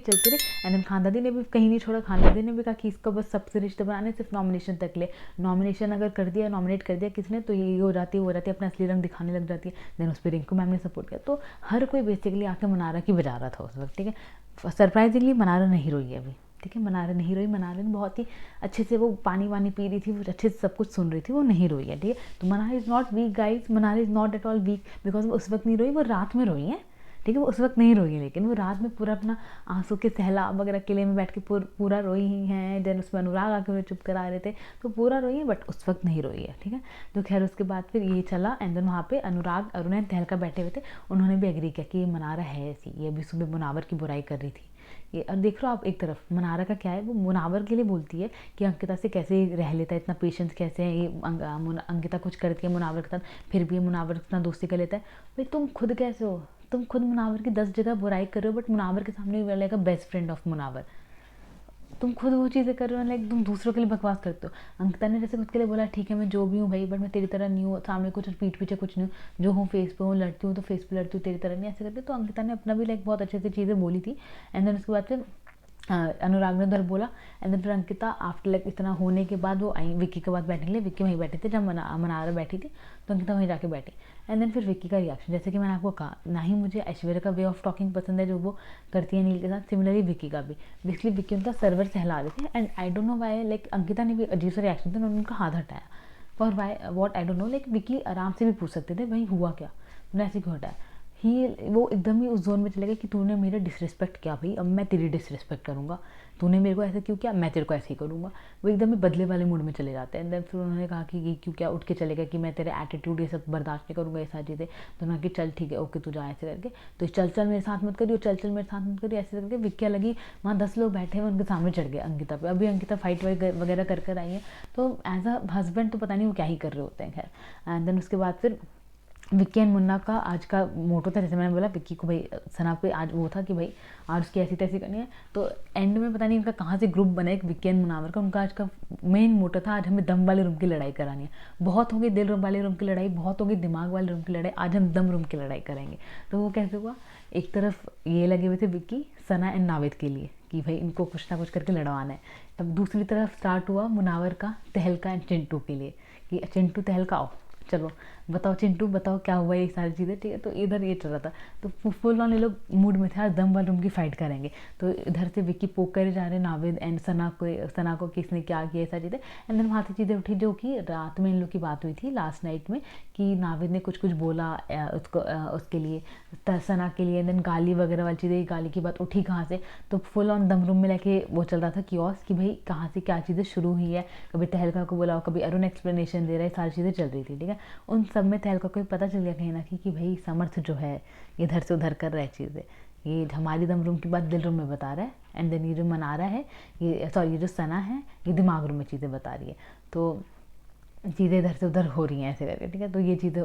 एंड देन खानदादी ने भी कहीं नहीं छोड़ा, खानदादी ने भी कहा कि इसको बस सबसे रिश्ते बनाने सिर्फ नॉमिनेशन तक ले, नॉमिनेशन अगर कर दिया, नॉमिनेट कर दिया किसने तो ये हो जाती है, वो जाती है, अपना असली रंग दिखाने लग जाती है। देन उस पर रिंकू मैम ने सपोर्ट किया। तो हर कोई बेसिकली आके मनारा की बजा रहा था उस वक्त, ठीक है। सरप्राइजिंगली मनारा नहीं रोई है अभी, ठीक है। मनारा नहीं रोई, मनारा ने बहुत ही अच्छे से वो पानी वानी पी रही थी, वो अच्छे से सब कुछ सुन रही थी, वो नहीं रोई है, ठीक है। तो Mannara is not weak guys, Mannara is not at all weak because वो उस वक्त नहीं रोई, वो रात में रोई है, ठीक है। वो उस वक्त नहीं रोई है, लेकिन वो रात में पूरा अपना आंसू के सैलाब वगैरह किले में बैठ के पूरा रोई ही हैं। देन उसमें अनुराग आके उन्हें चुप करा रहे थे, तो पूरा रोई है बट उस वक्त नहीं रोई है, ठीक है। तो खैर उसके बाद फिर ये चला। एंड देन वहाँ पे अनुराग अरुण एंड तहलका बैठे हुए थे, उन्होंने भी एग्री किया कि ये मनारा है ऐसी, ये अभी सुबह मुनावर की बुराई कर रही थी ये। और देख लो आप, एक तरफ मनारा का क्या है, वो मुनावर के लिए बोलती है कि अंकिता से कैसे रह लेता है, इतना पेशेंस कैसे है ये, अंकिता कुछ करती है मुनावर के साथ फिर भी ये मुनावर इतना दोस्ती कर लेता है। भाई तुम खुद कैसे हो, तुम खुद मुनावर की 10 जगह बुराई कर रहे हो बट मुनावर के सामने like best friend of Munawar, तुम खुद वो चीज़ें कर रहे हो, लाइक तुम दूसरों के लिए बकवास करते हो। अंकिता ने जैसे खुद के लिए बोला ठीक है मैं जो भी हूँ भाई, बट मैं तेरी तरह नहीं हूँ, सामने कुछ और पीठ पीछे कुछ नहीं हूँ, जो हूँ फेस पे हूँ, लड़ती हूँ तो फेस पे लड़ती हूँ, तेरी तरह नहीं ऐसे करते। तो अंकिता ने अपना भी लाइक बहुत अच्छे से चीज़ें बोली थी। एंड देन उसके बाद फिर अनुराग ने उधर बोला। एंड देन फिर अंकिता आफ्टर लाइक इतना होने के बाद वो आई विक्की के बाद बैठने के लिए, विक्की वहीं बैठे थे जब मनारा बैठी थी, तो अंकिता वहीं जाके बैठी। एंड देन फिर विक्की का रिएक्शन, जैसे कि मैंने आपको कहा, ना ही मुझे ऐश्वर्या का वे ऑफ टॉकिंग पसंद है जो वो करती है नील के साथ, सिमिलरली विक्की का भी। बेसिकली विक्की उनका सर्वर सहला रहे थे and I don't know why, like Ankita ने भी अजीब सा रिएक्शन था, उन्होंने उनका हाथ हटाया for why what I don't know. Like Vicky आराम से भी पूछ सकते थे भाई हुआ क्या, तुमने ऐसे क्यों हटाया। वो एकदम ही उस जोन में चले गए कि तूने मेरा डिसरिस्पेक्ट किया भाई, अब मैं तेरी डिसरिस्पेक्ट करूँगा, तूने मेरे को ऐसे क्यों किया, मैं तेरे को ऐसे ही करूँगा। वो एकदम ही बदले वाले मूड में चले जाते हैं। एंड देन फिर उन्होंने कहा कि ये क्यों, क्या उठ के चले गए कि मैं तेरे एटीट्यूड ये सब बर्दाश्त नहीं करूँगा, ये सारी चीज़ें। तो उन्होंने कहा कि चल ठीक है ओके तू जा ऐसे करके, तो चल मेरे साथ मत करियो, चल मेरे साथ मत करियो ऐसे करके। विक्की लगी वहाँ 10 लोग बैठे हैं उनके सामने चढ़ गए अंकिता पे। अभी अंकिता फाइट वगैरह कर आई है, तो एज अ हस्बैंड तो पता नहीं वो क्या ही कर रहे होते हैं। खैर एंड देन उसके बाद फिर विक्की एंड मुन्ना का आज का मोटो था, जैसे मैंने बोला विक्की को भाई सना पे आज वो था कि भाई आज उसकी ऐसी तैसी करनी है। तो एंड में पता नहीं उनका कहाँ से ग्रुप बना एक विक्की एंड मुनावर का, उनका आज का मेन मोटो था आज हमें दम वाले रूम की लड़ाई करानी है। बहुत हो गई दिल वाले रूम की लड़ाई, बहुत हो गई दिमाग वाले रूम की लड़ाई, आज हम दम रूम की लड़ाई करेंगे। तो वो कैसे हुआ, एक तरफ ये लगे हुए थे विक्की सना एंड नावेद के लिए कि भाई इनको कुछ ना कुछ करके लड़वाना है, तब दूसरी तरफ स्टार्ट हुआ मुनावर का तहलका एंड चिंटू के लिए कि चिंटू तहलका आओ चलो बताओ चिंटू बताओ क्या हुआ ये सारी चीज़ें, ठीक है। तो इधर ये चल रहा था, तो फुल ऑन ये लोग मूड में थे आज दम वाले रूम की फाइट करेंगे। तो इधर से विक्की पोक करे जा रहे नावेद एंड सना को किसने क्या किया ये सारी चीज़ें। एंड देन वहाँ से चीज़ें उठी जो कि रात में इन लोग की बात हुई थी लास्ट नाइट में कि नावेद ने कुछ बोला उसको उसके लिए सना के लिए। देन गाली वगैरह वाली चीज़ें, गाली की बात उठी कहाँ से, तो फुल ऑन दम रूम में लेके वो चल रहा था कियोस कि भाई कहाँ से क्या चीज़ें शुरू हुई है, कभी तहलका को बोला कभी अरुण एक्सप्लेनेशन दे रहा है, सारी चीज़ें चल रही थी, ठीक है। उन सब में तहलका को पता चल गया कहीं ना कहीं कि भाई समर्थ जो है इधर से उधर कर रहा है चीज़ें, ये हमारी दम रूम की बात दिल रूम में बता रहा है। एंड देन ये जो मना रहा है ये ये जो सना है ये दिमाग रूम में चीज़ें बता रही है, तो चीज़ें इधर से उधर हो रही हैं ऐसे करके, ठीक है। तो ये चीज़ें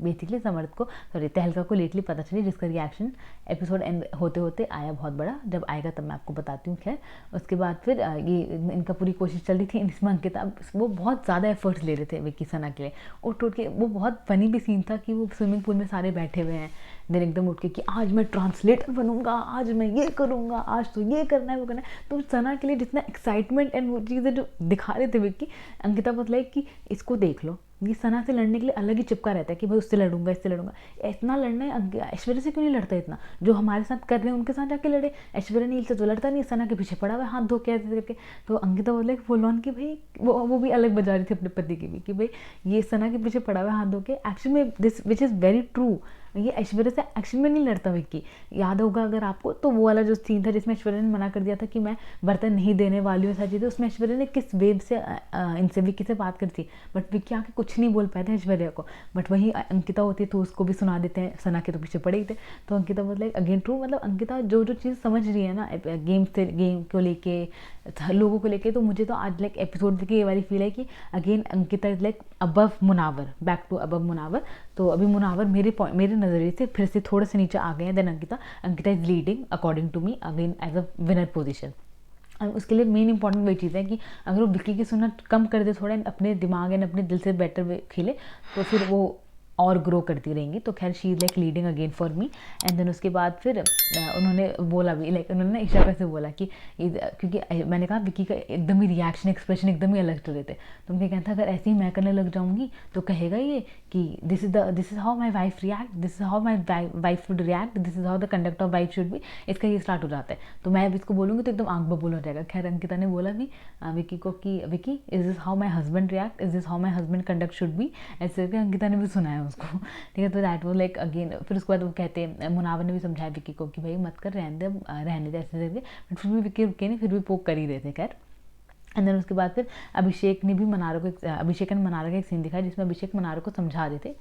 बेसिकली समर्थ को तहलका को लेटली पता चली, जिसका रिएक्शन एपिसोड एंड होते होते आया बहुत बड़ा, जब आएगा तब मैं आपको बताती हूँ। खैर उसके बाद फिर ये इनका पूरी कोशिश चल रही थी, इसमें अंकिता वो बहुत ज़्यादा एफर्ट्स ले रहे थे विक्की सना के लिए, उठ के वो बहुत फनी भी सीन था कि वो स्विमिंग पूल में सारे बैठे हुए हैं, देन एकदम उठ के कि आज मैं ट्रांसलेटर बनूंगा, आज मैं ये करूँगा, आज तो ये करना है वो करना है। तो सना के लिए जितना एक्साइटमेंट एंड वो चीज़ें जो दिखा रहे थे विक्की, अंकिता मतलब कि इसको देख लो ये सना से लड़ने के लिए अलग ही चिपका रहता है कि भाई उससे लड़ूंगा, इससे लड़ूंगा। इतना लड़ना है, ऐश्वर्या से क्यों नहीं लड़ता इतना? जो हमारे साथ कर रहे हैं उनके साथ जाके लड़े। ऐश्वर्या नील से तो लड़ता नहीं, सना के पीछे पड़ा हुआ है हाथ धो के ऐसे करके। तो अंकिता बोले फुल ऑन कि भाई वो भी अलग बजा रही थी अपने पति की भी कि भाई ये सना के पीछे पड़ा हुआ है हाथ धो के। एक्चुअली में this which is very true, ये ऐश्वर्या से एक्शन में नहीं लड़ता विक्की। याद होगा अगर आपको, तो वो वाला जो सीन था जिसमें ऐश्वर्या ने मना कर दिया था कि मैं बर्तन नहीं देने वाली हूँ ऐसा चीज़ें, उसमें ऐश्वर्या ने किस वेव से इनसे विक्की से बात करी थी, बट विक्की आके कुछ नहीं बोल पाए थे ऐश्वर्या को। बट वही अंकिता होती तो उसको भी सुना देते हैं, सना के तो पीछे पड़े ही थे। तो अंकिता मतलब अगेन ट्रू, मतलब अंकिता जो जो चीज़ समझ रही है ना गेम को लेके, लोगों को लेके, तो मुझे तो आज लाइक एपिसोड देखिए ये वाली फील है कि again Ankita is like above Munawar, back to above Munawar. तो अभी मुनावर मेरे नज़रिए से फिर से थोड़े से नीचे आ गए हैं then Ankita is leading according to me again as a winner position. उसके लिए मेन इंपॉर्टेंट वही चीज़ है कि अगर वो विक्की की सुनना कम कर दे थोड़ा, अपने दिमाग एंड अपने दिल से बेटर खेले, तो फिर वो और ग्रो करती रहेंगी। तो खैर she is like leading again for me. And then उसके बाद फिर उन्होंने बोला भी, लाइक उन्होंने इशारा से बोला कि क्योंकि मैंने कहा विक्की का एकदम ही रिएक्शन एक्सप्रेशन एकदम ही अलग चल रहे थे, तो उनके कहता अगर ऐसे ही मैं करने लग जाऊँगी तो कहेगा ये कि this is how my wife react, this is how my wife should react, this is how the conduct of wife should be. इसका ये स्टार्ट हो जाता है, तो मैं अब इसको बोलूँगी तो एकदम आंख बबूल हो जाएगा। खैर अंकिता ने बोला भी विक्की को कि Vicky is this how my husband react, is this how my husband conduct should be, ऐसे करके अंकिता ने भी सुनाया उसको, ठीक है। तो दैट वो लाइक अगेन फिर उसके बाद वो कहते हैं, मुनावर ने भी समझाया विक्की को कि भाई मत कर, रहने दे ऐसे करके, बट फिर भी विक्की रुके नहीं, फिर भी पोक कर ही रहे थे। खैर एंड देन उसके बाद फिर अभिषेक ने मनारा का एक सीन दिखाया जिसमें अभिषेक मनारा को समझा रहे थे।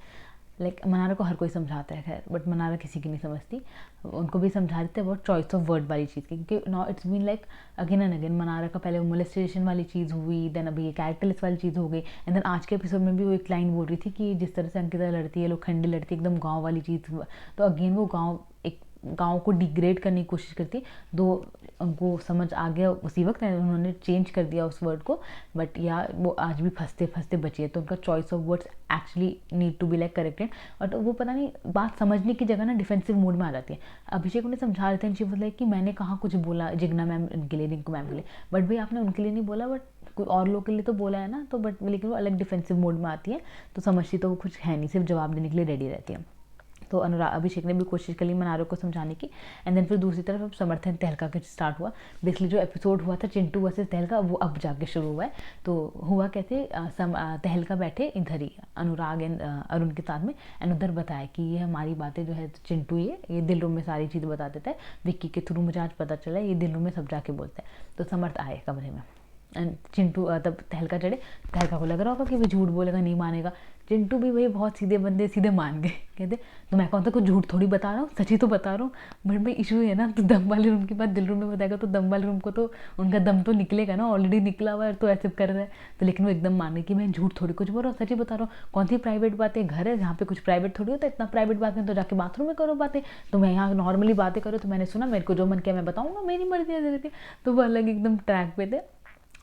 लाइक मनारा को हर कोई समझाता है खैर, बट मनारा किसी की नहीं समझती, उनको भी समझा देते हैं बहुत चॉइस ऑफ वर्ड वाली चीज़ की, क्योंकि now it's been like again and again Mannara का पहले मोलेस्टेशन वाली चीज़ हुई, देन अभी ये कैरेक्टरलेस वाली चीज़ हो गई, एंड देन आज के एपिसोड में भी वो एक लाइन बोल रही थी कि जिस तरह से अंकिता लड़ती है, लोखंडी लड़ती है, एकदम गाँव वाली चीज़। तो अगेन वो गाँव को डिग्रेड करने की कोशिश करती, दो उनको समझ आ गया उसी वक्त, उन्होंने चेंज कर दिया उस वर्ड को, बट या वो आज भी फंसते फंसते बची है। तो उनका choice of words actually need to be like corrected, और वो पता नहीं बात समझने की जगह ना डिफेंसिव मोड में आ जाती है। अभिषेक उन्हें समझा रहे थे, शी वाज लाइक कि मैंने कहाँ कुछ बोला जिग्ना मैम के लिए, रिंकू मैम के लिए, बट भाई आपने उनके लिए नहीं बोला, बट कोई और लोग के लिए तो बोला है ना, तो बट लेकिन वो अलग डिफेंसिव मोड में आती है, तो समझती तो वो कुछ है नहीं, सिर्फ जवाब देने के लिए रेडी रहती है। तो अभिषेक ने भी कोशिश करी मनारा को समझाने की। एंड देन फिर दूसरी तरफ अब समर्थन तहलका का स्टार्ट हुआ। बेसिकली जो एपिसोड हुआ था चिंटू वर्सेस तहलका, वो अब जाके शुरू हुआ है। तो हुआ कैसे, तहलका बैठे इधर ही अनुराग एंड अरुण के साथ में, एंड उधर बताया कि ये हमारी बातें जो है चिंटू ये दिल रूम में सारी चीज़ बता देता है, विक्की के थ्रू मुझे आज पता चला ये दिल रूम में सब जाके बोलता है। तो समर्थ आए कमरे में, एंड चिंटू तब तहलका चढ़े, तहलका को लग रहा होगा कि वो झूठ बोलेगा, नहीं मानेगा। चिंटू भी वही बहुत सीधे बंदे, सीधे मान गए, कहते तो मैं कौन सा कुछ झूठ थोड़ी बता रहा हूँ, सच ही तो बता रहा हूँ। बट भाई इशू है ना, तो दम वाले रूम की बात दिल रूम में बताएगा तो दम वाले रूम को तो उनका दम तो निकलेगा ना, ऑलरेडी निकला हुआ है, तो ऐसे कर रहा है। तो लेकिन वो एकदम मान गए कि मैं झूठ थोड़ी कुछ बोल रहा हूँ, सच ही बता रहा हूँ। कौन सी प्राइवेट बातें, घर है जहाँ पे कुछ प्राइवेट थोड़ी होता है, इतना प्राइवेट बात में तो जाके बाथरूम में करो बातें, तो मैं यहाँ नॉर्मली बातें करो, तो मैंने सुना, मेरे को जो मन किया मैं बताऊँगा, मेरी मर्जी है। तो वो अलग एकदम ट्रैक पे थे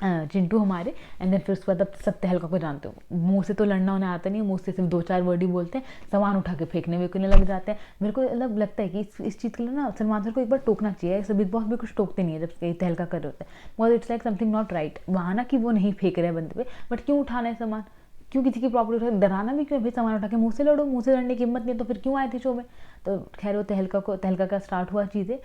चिंटू हमारे। एंड देन फिर उसके बाद अब सब तहलका को जानते हो, मुंह से तो लड़ना उन्हें आता नहीं है, मुंह से सिर्फ 2-4 वर्ड ही बोलते हैं, सामान उठा के फेंकने वेकने लग जाते हैं। मेरे को मतलब लगता है कि इस चीज़ के लिए ना सलमान सर को एक बार टोकना चाहिए। बिग बॉस भी कुछ टोकते नहीं है जब तहलका कर रहे होते हैं, because it's like something not right वहाँ ना, कि वो नहीं फेंक रहे हैं बंदे पे, बट क्यों उठाना है सामान, क्यों किसी की प्रॉपर्टी उठा, डराना भी क्यों भाई, सामान उठा के मुँह से लड़ो, मुँह से लड़ने की हिम्मत नहीं तो फिर क्यों आए थे शो में। तो खैर वो तहलका का स्टार्ट हुआ चीज़ें,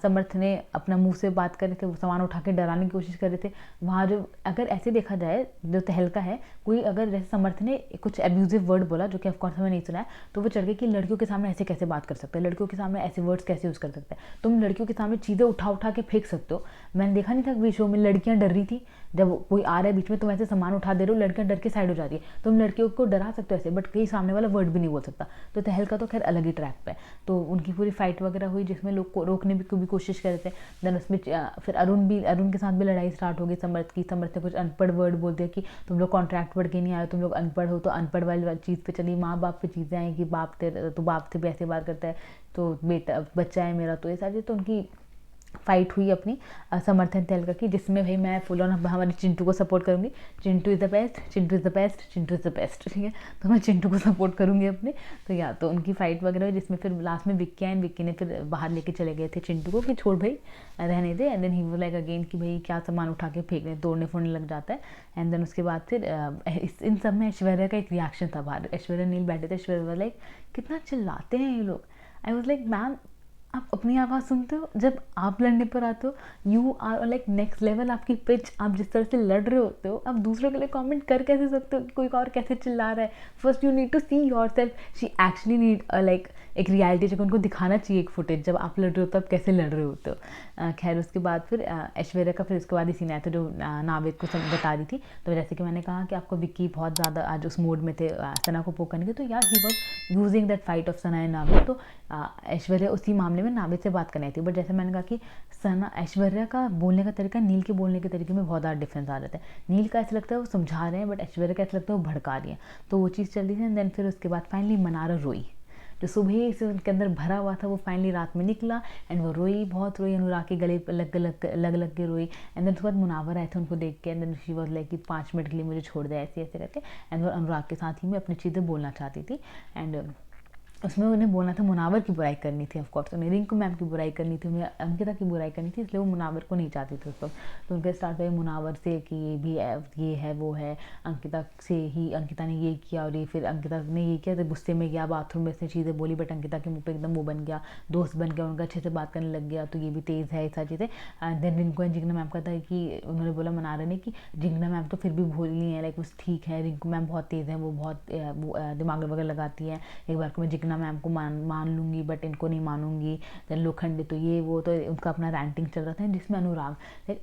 समर्थ ने अपना मुंह से बात कर रहे थे, वो सामान उठा के डराने की कोशिश कर रहे थे वहाँ। जो अगर ऐसे देखा जाए, जो तहलका है, कोई अगर जैसे समर्थ ने कुछ एब्यूजिव वर्ड बोला जो कि ऑफकोर्स हमें नहीं सुना है, तो वो चढ़ गए कि लड़कियों के सामने ऐसे कैसे बात कर सकते हैं, लड़कियों के सामने ऐसे वर्ड्स कैसे यूज़ कर सकते हैं, तुम लड़कियों के सामने चीज़ें उठा के फेंक सकते हो। मैंने देखा नहीं था कि शो में लड़कियाँ डर रही थी, जब कोई आ रहा है बीच में तुम ऐसे सामान उठा दे रहे हो, लड़कियाँ डर के साइड हो जा रही है, तुम लड़कियों को डरा सकते हो ऐसे, बट कहीं सामने वाला वर्ड भी नहीं बोल सकता। तो तहलका तो खैर अलग ही ट्रैक पे। तो उनकी पूरी फाइट वगैरह हुई जिसमें लोग को रोकने की भी कोशिश कर रहे थे। देन उसमें फिर अरुण के साथ भी लड़ाई स्टार्ट हो गई समर्थ ने कुछ अनपढ़ वर्ड बोल दिया कि तुम लोग कॉन्ट्रैक्ट पढ़ के नहीं आए, तुम लोग अनपढ़ हो, तो अनपढ़ वाली चीज़ पे चली, माँ बाप पे चीज़ें आई कि बाप थे भी ऐसे बात करता है, तो बेटा बच्चा है मेरा, तो ये सारी तो उनकी फाइट हुई अपनी समर्थन तेलका की, जिसमें भाई मैं फुल ऑन हमारे चिंटू को सपोर्ट करूँगी। Chintu is the best, Chintu is the best, Chintu is the best, ठीक है। तो मैं चिंटू को सपोर्ट करूँगी अपने। तो या तो उनकी फाइट वगैरह हुई, जिसमें फिर लास्ट में विक्की एंड विक्की ने फिर बाहर लेके चले गए थे चिंटू को कि छोड़ भाई रहने दे। एंड देन ही वो लाइक अगेन कि भाई क्या सामान उठा के फेंकने तोड़ने फोड़ने लग जाता है। एंड देन उसके बाद फिर इन सब में ऐश्वर्या का एक रिएक्शन था बाहर। ऐश्वर्या नील बैठे थे, ऐश्वर्या लाइक कितना चिल्लाते हैं ये लोग। आई वॉज लाइक मैम आप अपनी आवाज़ सुनते हो जब आप लड़ने पर आते हो? You are like next level, आपकी पिच, आप जिस तरह से लड़ रहे होते हो, आप दूसरों के लिए कमेंट कर कैसे सकते हो कि कोई और कैसे चिल्ला रहा है? First you need to see yourself. She actually need like एक रियलिटी चेक उनको दिखाना चाहिए, एक फुटेज जब आप लड़ रहे हो तब कैसे लड़ रहे होते हो। खैर उसके बाद फिर ऐश्वर्या का फिर उसके बाद ही सीन आया था जो नावेद को सब बता रही थी। तो जैसे कि मैंने कहा कि आपको विक्की बहुत ज़्यादा आज उस मोड में थे सना को पोक करने के, तो यार he was using that fight of Sana and Naved. तो ऐश्वर्या उसी मामले में नावेद से बात करनी थी। बट जैसे मैंने कहा कि सना ऐश्वर्या का बोलने का तरीका नील के बोलने के तरीके में बहुत ज़्यादा डिफरेंस आ जाता है। नील का ऐसा लगता है वो समझा रहे हैं, बट ऐश्वर्या का ऐसा लगता है वो भड़का रही है। तो वो चीज़ चल रही थी। एंड देन फिर उसके बाद फाइनली मनारा रोई, जो सुबह से उनके अंदर भरा हुआ था वो फाइनली रात में निकला। एंड वो रोई, बहुत रोई, अनुराग के गले लग लग के रोई। एंड देन उसके बाद मुनावर आए थे उनको देख के। And then she was like कि 5 मिनट के लिए मुझे छोड़ दे, ऐसे ऐसे करके। एंड वो अनुराग के साथ ही मैं अपनी चीज़ें बोलना चाहती थी। एंड उसमें उन्हें बोलना था, मुनावर की बुराई करनी थी ऑफकोर्स, उन्हें रिंकू मैम की बुराई करनी थी, उन्हें अंकिता की बुराई करनी थी, इसलिए वो मुनावर को नहीं चाहती थी उस वक्त। तो उनके स्टार्ट हुए मुनावर से कि ये भी ये है वो है, अंकिता से ही, अंकिता ने ये किया और ये फिर अंकिता ने ये किया, तो गुस्से में गया बाथरूम में से चीज़ें बोली, बट अंकिता के मुँह पर एकदम वो बन गया, दोस्त बन गया, उनका अच्छे से बात करने लग गया। तो ये भी तेज़ है, ऐसा चीज़ें। Then Rinku and Jigna ma'am का था कि उन्होंने बोला मनारा ने कि जिग्ना मैम तो फिर भी भूलनी है, लाइक उस ठीक है, रिंकू मैम बहुत तेज़ है, वो बहुत दिमाग वगैरह लगाती है, एक बार को मैं जिग्ना मैम को मान लूँगी बट इनको नहीं मानूंगी। देन लोखंडे तो ये वो, तो उनका अपना रैंटिंग चल रहा था। जिसमें अनुराग,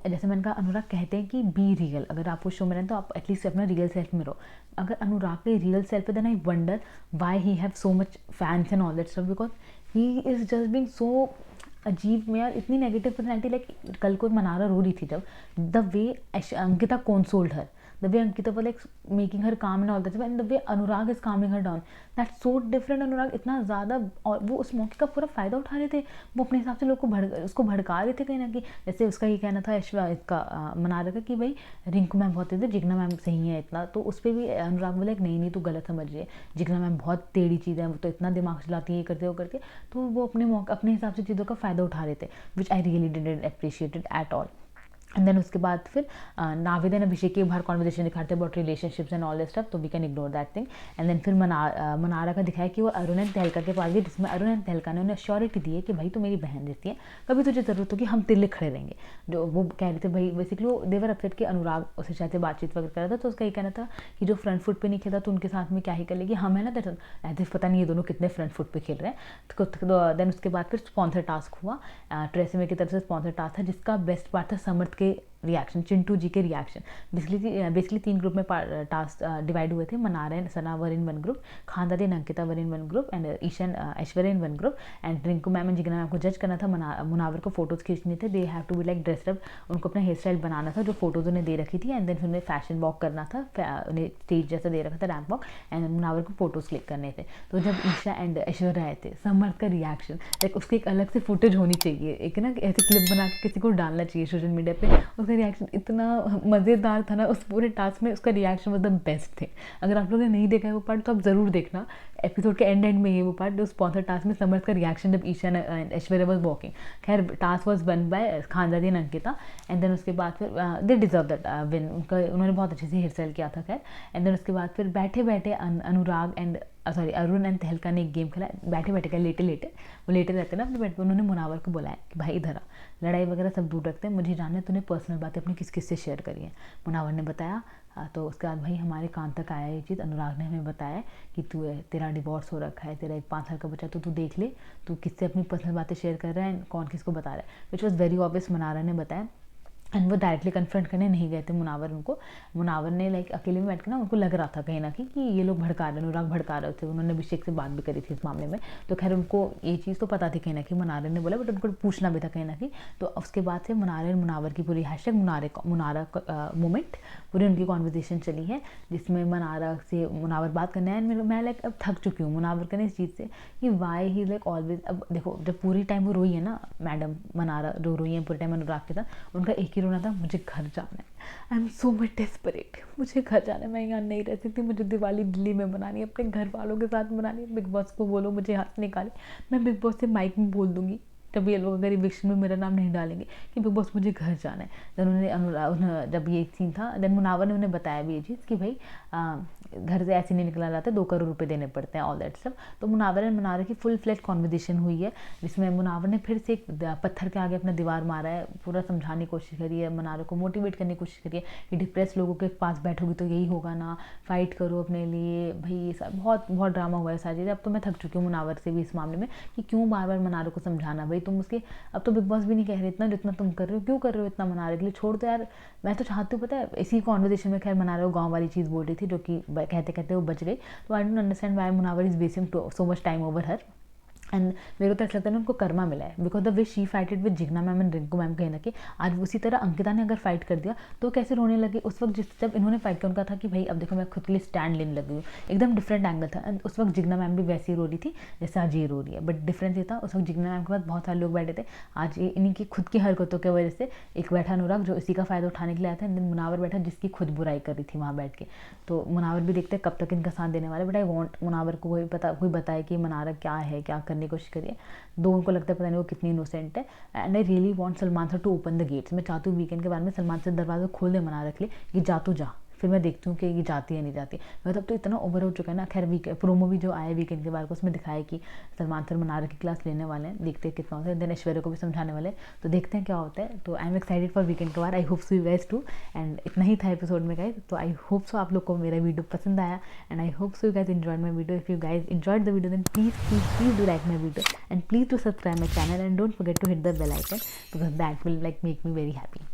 जैसे मैंने कहा, अनुराग कहते हैं कि बी रियल, अगर आप उस शो में रहें तो आप एटलीस्ट अपना रियल सेल्फ में रहो। अगर अनुराग के रियल सेल्फ है, then I wonder why he have so much fans and all that stuff, because he is just being so अजीब में यार, इतनी नेगेटिव पर्सनैलिटी। लाइक कल को मनारा रो रही थी जब, the way Ankita consoled her, the way Ankita was like making her calm and all that, and the way Anurag is calming her down, that's so different। अनुराग इतना ज़्यादा, और वो उस मौके का पूरा फ़ायदा उठा रहे थे, वो अपने हिसाब से लोग को उसको भड़का रहे थे कहीं ना कहीं। जैसे उसका ये कहना था इसका मनारा का कि भाई रिंकू मैम बहुत तेज है, जिग्ना मैम सही है इतना, तो उस पर भी अनुराग बोला नहीं नहीं तू गलत समझ रही है, जिग्ना मैम बहुत टेढ़ी चीज़ है, वो तो इतना दिमाग चलाती है, ये करते वो करके। तो वो अपने हिसाब से चीज़ों का फ़ायदा उठा रहे थे, which I really didn't appreciate it at all. And then उसके बाद फिर नावेद एंड अभिषेक के बाहर कॉन्वर्जेशन दिखाते हैं about relationships and all this stuff, तो we can ignore that thing. And then फिर मनारा का दिखाया कि वो अरुण एंड तहलका के पास गई, जिसमें अरुण एंड तहलका ने उन्हें अश्योरिटी दी है कि भाई तो मेरी बहन रहती है, कभी तुझे ज़रूरत होगी हम तेरे लिए खड़े रहेंगे। जो वो कह रहे थे भाई, बेसिकली वो देवर अपसेट कि अनुराग उससे शायद से बातचीत वगैरह कर रहा था, तो उसका ये कहना था कि जो फ्रंट फुट पर नहीं खेलता तो उनके साथ में क्या ही कर लेगी, हम है ना दैट ऐसे पता नहीं ये दोनों कितने फ्रंट फुट पर खेल रहे हैं। तो देन उसके बाद फिर स्पॉन्सर टास्क हुआ, ट्रेसिमे की तरफ से स्पॉन्सर टास्क था, जिसका बेस्ट पार्ट था समर्थ के रिएक्शन, चिंटू जी के रिएक्शन। बेसिकली 3 ग्रुप में टास्क डिवाइड हुए थे, Mannara and Sana were in 1 group, Khanzaadi and Ankita were in 1 group, and Ishan Aishwarya in 1 group. And Rinku ma'am and Jigna ma'am को जज करना था, मुनावर को फोटोज़ खींचने थे, they have to be like dressed up, उनको अपना हेयर स्टाइल बनाना था जो फोटोज़ उन्हें दे रखी थी। एंड देन उन्हें फैशन वॉक करना था, उन्हें स्टेज जैसा दे रखा था, रैंप वॉक, एंड मुनावर को फोटोज़ क्लिक करने थे। तो जब ईशा एंड ऐश्वर्या आए थे, समर्थ का रिएक्शन, लाइक उसकी एक अलग से फुटेज होनी चाहिए, एक ना ऐसे क्लिप बना के किसी को डालना चाहिए सोशल मीडिया पे। उसका रिएक्शन इतना मज़ेदार था ना, उस पूरे टास्क में उसका रिएक्शन मतलब बेस्ट थे। अगर आप लोगों ने नहीं देखा है वो पार्ट तो आप ज़रूर देखना, एपिसोड के एंड में ये वो पार्ट, जो स्पॉन्सर टास्क में समर्थ का रिएक्शन जब Isha and Aishwarya was walking. खैर task was won by Khanzaadi and Ankita. And then उसके बाद फिर दे डिजर्व दैट विन, उन्होंने बहुत अच्छे से हेयर स्टाइल किया था। खैर एंड देन उसके बाद फिर बैठे बैठे अनुराग एंड अरुण एंड तहलका ने एक गेम खेला, बैठे बैठे का लेटे वो लेटे रहते ना अपने बेड पर। उन्होंने मुनावर को बुलाया कि भाई इधर आ, लड़ाई वगैरह सब दूर रखते हैं, मुझे जानना है तूने पर्सनल बातें अपनी किस किस से शेयर करी है। मुनावर ने बताया। तो उसके बाद भाई हमारे कान तक आया ये चीज़, अनुराग ने हमें बताया कि तेरा डिवोर्स हो रखा है, तेरा एक 5 साल का बच्चा, तो तू देख ले तू किससे अपनी पर्सनल बातें शेयर कर रहा है, कौन किसको बता रहा है, विच वॉज वेरी ऑब्वियस, मुनारा ने बताया। एंड वो डायरेक्टली कन्फ्रंट करने नहीं गए थे मुनावर उनको। मुनावर ने लाइक अकेले में बैठ के ना, उनको लग रहा था कहीं ना कहीं कि ये लोग भड़का रहे, अनुराग भड़का रहे थे। उन्होंने अभिषेक से बात भी करी थी इस मामले में, तो खैर उनको ये चीज़ तो पता थी कहीं ना कहीं, मुनारे ने बोला, बट उनको पूछना भी था कहीं ना कहीं। तो उसके बाद से मुनारे मुनावर की पूरी हैशटैग मुनारा मोमेंट पूरी उनकी कॉन्वर्जेसन चली है, जिसमें मुनारा से मुनावर बात करने आए। मैं लाइक अब थक चुकी हूँ मुनावर करने इस चीज़ से कि वाई ही लाइक ऑलवेज। अब देखो, जब पूरी टाइम वो रोई है ना मैडम मुनारा, जो रोई है पूरे टाइम अनुराग के साथ, उनका एक ही रोना था, मुझे घर जाना है। आई एम सो मच डेस्परेट, मुझे घर जाना है, मैं यहाँ नहीं रह सकती, मुझे दिवाली दिल्ली में मनानी है, अपने घर वालों के साथ मनानी है। बिग बॉस को बोलो मुझे हाथ निकाले, मैं बिग बॉस से माइक में बोल दूंगी जब ये लोग अगर इविक्शन में मेरा नाम नहीं डालेंगे कि बिग बॉस मुझे घर जाना है। देन उन्होंने जब ये सीन था, देन मुनावर ने उन्हें बताया भी ये चीज़ कि भाई घर से ऐसे नहीं निकला जाता, 2 करोड़ रुपए देने पड़ते हैं, ऑल दैट सब। तो मुनावर एंड मुनारा की फुल फ्लैश कॉन्वर्जेसन हुई है, जिसमें मुनावर ने फिर से एक पत्थर के आगे अपना दीवार मारा है, पूरा समझाने की कोशिश करी है, मुनारा को मोटिवेट करने की कोशिश करी है कि डिप्रेस लोगों के पास बैठोगी तो यही होगा ना, फाइट करो अपने लिए भाई। ये सब बहुत बहुत ड्रामा हुआ है सारी चीज़ें। अब तो मैं थक चुकी हूँ मुनावर से भी इस मामले में कि क्यों बार बार मुनारा को समझाना, भाई तुम उसके, अब तो बिग बॉस भी नहीं कह रहे इतना जितना तुम कर रहे हो, क्यों कर रहे हो इतना मुनारे के लिए, छोड़ दो यार। मैं तो चाहती हूँ, पता है इसी कॉन्वर्जेसन में खैर मुनारा को गाँव वाली चीज़ बोल रही थी, जो कि कहते कहते वो बच गई। तो I don't understand why Munawar is wasting so much time over her. And मेरे को तो ऐसा लगता है ना उनको कर्मा मिला है, because the way she fighted with Jigna ma'am and Rinku ma'am कहीं ना कहीं। आज उसी तरह अंकिता ने अगर फाइट कर दिया तो कैसे रोने लगे उस वक्त, जब इन्होंने फाइट किया उनका था कि भाई अब देखो मैं खुद के लिए स्टैंड लेने लगी हूँ, एकदम डिफरेंट एंगल था। एंड उस वक्त जिग्ना मैम भी वैसी रो रही थी जैसे आज ये रो रही है, बट डिफरेंस ये था उस वक्त जिग्ना मैम के पास बहुत सारे लोग बैठे थे, आज ये इन्हीं की खुद की हरकतों की वजह से एक बैठा अनुराग जो इसी का फ़ायदा उठाने के लिए आया था, एंड मुनावर बैठा जिसकी खुद बुराई कर रही थी वहाँ बैठ के। तो मुनावर भी देखते कब तक इनका साथ देने वाले, बट आई वॉन्ट मुनावर को कोई बताए कि मुनारा क्या है, क्या करने की कोशिश करिए। दोनों को लगता है पता नहीं वो कितनी इनोसेंट है। And I really want Salman sir to open the gates. मैं चाहती हूँ वीकेंड के बाद में सलमान सर दरवाजा खोल दे मना रख ले कि जा तो जा, फिर मैं देखती हूँ कि ये जाती है नहीं जाती। मतलब तो इतना ओवर हो चुका है ना। खैर प्रोमो भी जो आया वीकेंड के बाद को उसमें दिखाया कि सलमान सर मनारा की क्लास लेने वाले हैं, देखते हैं कितना होता है। देन ऐश्वर्या को भी समझाने वाले हैं, तो देखते हैं क्या होता है। तो I am excited for weekend के बाद। I hope so you guys too. And इतना ही था एपिसोड में गाइस, तो आई होप सो आप लोग को मेरा वीडियो पसंद आया, and I hope so you guys enjoyed my video. If you guys enjoyed the video then please do like my video, and please do subscribe my channel, and don't forget to hit the bell icon because that will like make me very happy.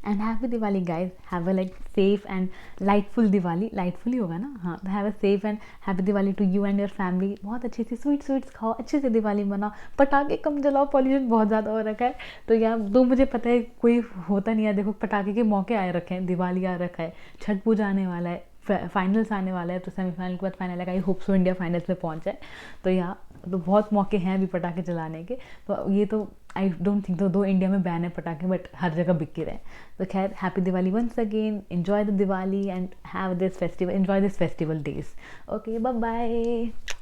And happy Diwali guys, have a like safe and lightful Diwali. Lightful ही होगा ना, हाँ। तो have a safe and happy Diwali to you and your family. बहुत अच्छी सी sweets खाओ, अच्छे से दिवाली मनाओ, पटाखे कम जलाओ, पॉल्यूशन बहुत ज़्यादा हो रखा है। तो यार तो मुझे पता है कोई होता नहीं है, देखो पटाखे के मौके आए रखे हैं, दिवाली आ रखा है, छठ पूजा आने वाला है, फाइनल्स आने वाला है, तो सेमीफाइनल के बाद फाइनल है। आई होप सो इंडिया फाइनल्स में पहुँच जाए। तो यहाँ तो बहुत मौके हैं अभी पटाखे चलाने के। तो ये तो आई डोंट थिंक, तो दो इंडिया में बैन है पटाखे, बट हर जगह बिक के रहे। तो खैर happy Diwali once again, enjoy the Diwali and have this festival, enjoy this festival days. Okay, bye bye.